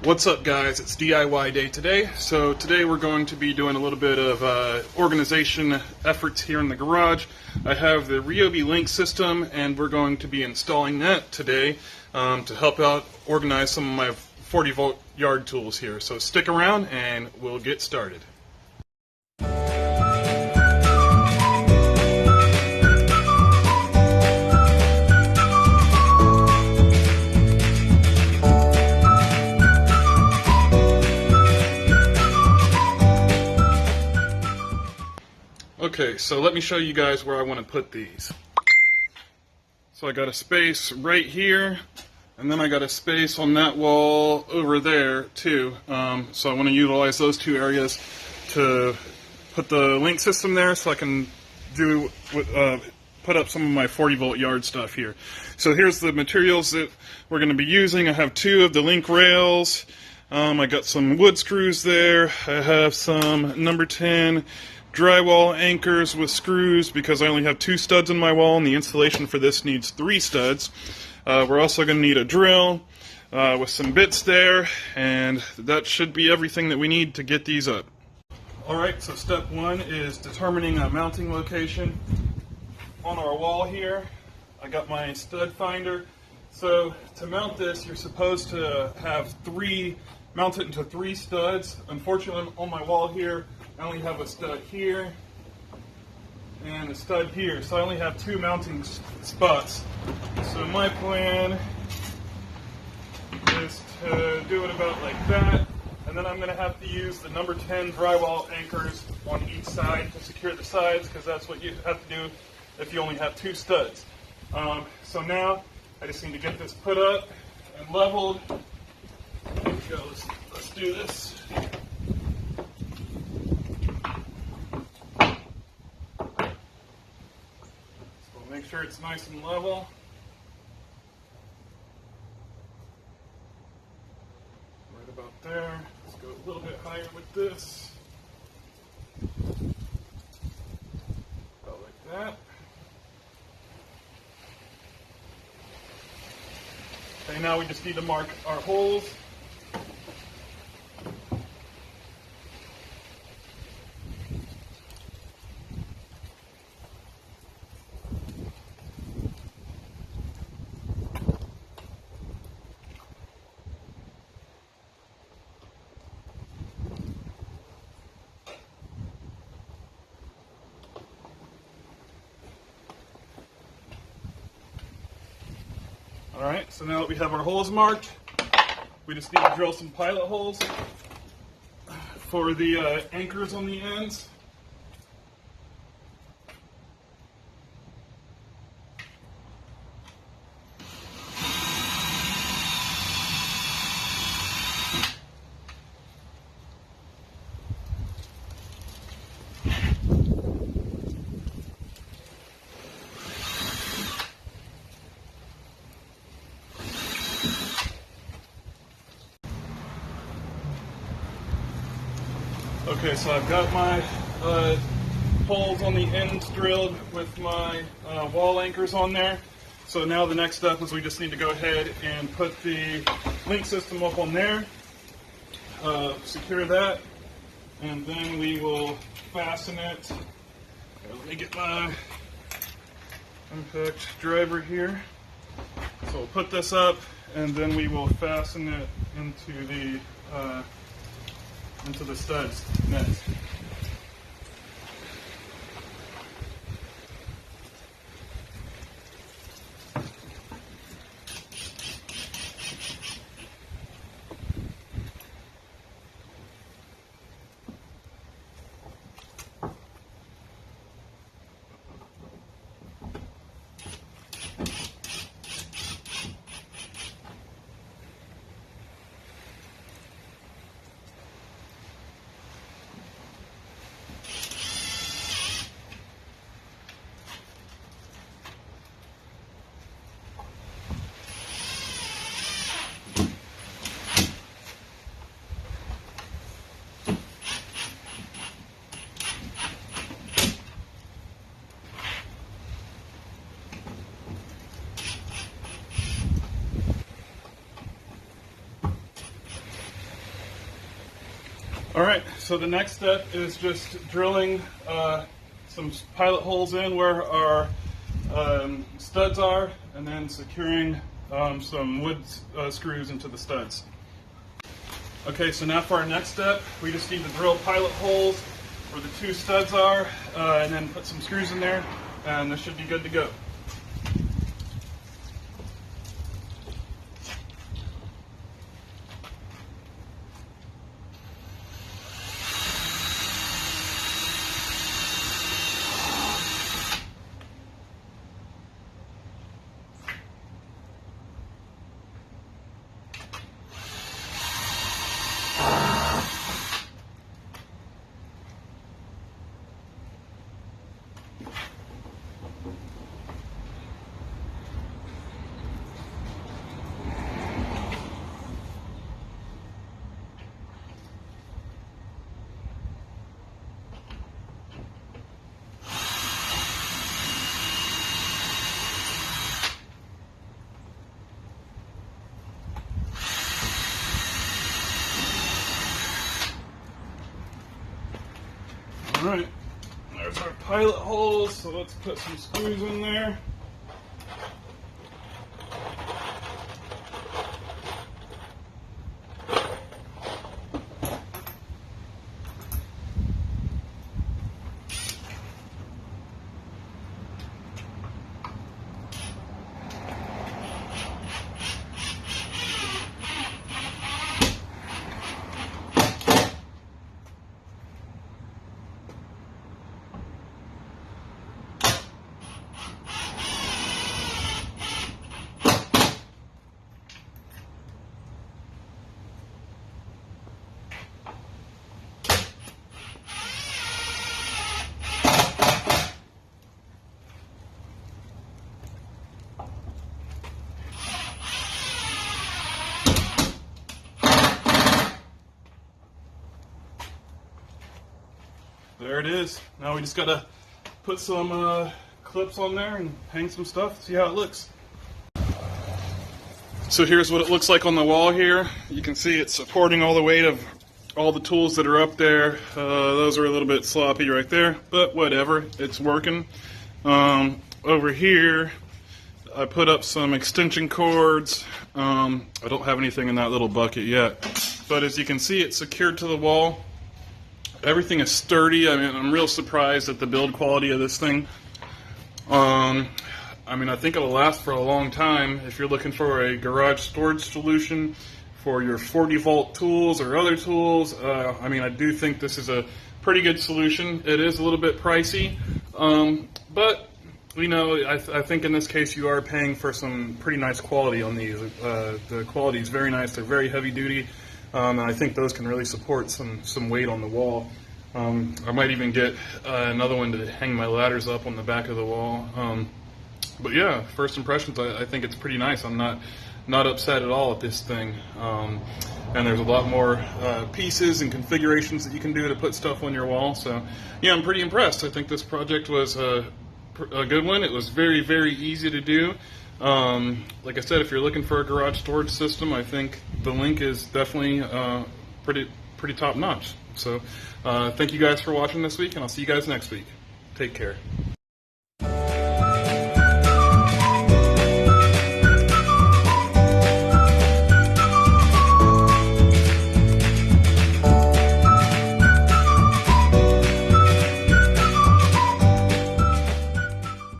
What's up, guys? It's DIY day today. So today we're going to be doing a little bit of organization efforts here in the garage. I have the Ryobi Link system, and we're going to be installing that today to help out organize some of my 40-volt yard tools here. So stick around and we'll get started. Okay, so let me show you guys where I want to put these. So I got a space right here, and then I got a space on that wall over there too. So I want to utilize those two areas to put the link system there, so I can put up some of my 40-volt yard stuff here. So here's the materials that we're going to be using. I have two of the link rails. I got some wood screws there. I have some number 10 drywall anchors with screws because I only have 2 studs in my wall, and the installation for this needs 3 studs. We're also going to need a drill with some bits there, and that should be everything that we need to get these up. Alright, so step 1 is determining a mounting location. On our wall here, I got my stud finder. So to mount this, you're supposed to mount it into 3 studs. Unfortunately, on my wall here, I only have a stud here and a stud here, so I only have 2 mounting spots. So my plan is to do it about like that, and then I'm going to have to use the number 10 drywall anchors on each side to secure the sides, because that's what you have to do if you only have 2 studs. So now I just need to get this put up and leveled. Here we go, let's do this. Make sure it's nice and level. Right about there. Let's go a little bit higher with this. About like that. Okay, now we just need to mark our holes. Alright, so now that we have our holes marked, we just need to drill some pilot holes for the anchors on the ends. Okay, so I've got my holes on the ends drilled with my wall anchors on there. So now the next step is we just need to go ahead and put the link system up on there, secure that, and then we will fasten it. Okay, let me get my impact driver here. So we'll put this up, and then we will fasten it into the studs next. Alright, so the next step is just drilling some pilot holes in where our studs are, and then securing some wood screws into the studs. Okay, so now for our next step, we just need to drill pilot holes where the two studs are, and then put some screws in there, and this should be good to go. Alright, there's our pilot holes, so let's put some screws in there. There it is. Now we just gotta put some clips on there and hang some stuff, see how it looks. So here's what it looks like on the wall here. You can see it's supporting all the weight of all the tools that are up there. Those are a little bit sloppy right there, but whatever, it's working. Over here, I put up some extension cords. I don't have anything in that little bucket yet, but as you can see, it's secured to the wall. Everything is sturdy. I mean, I'm real surprised at the build quality of this thing. I mean, I think it'll last for a long time. If you're looking for a garage storage solution for your 40-volt tools or other tools, I mean, I do think this is a pretty good solution. It is a little bit pricey, but you know, I think in this case you are paying for some pretty nice quality on these. The quality is very nice. They're very heavy duty. And I think those can really support some weight on the wall. I might even get another one to hang my ladders up on the back of the wall. But yeah, first impressions, I think it's pretty nice. I'm not upset at all at this thing. And there's a lot more pieces and configurations that you can do to put stuff on your wall. So yeah, I'm pretty impressed. I think this project was a good one. It was very, very easy to do. Like I said, if you're looking for a garage storage system, I think the Link is definitely pretty top notch. So thank you guys for watching this week, and I'll see you guys next week. Take care.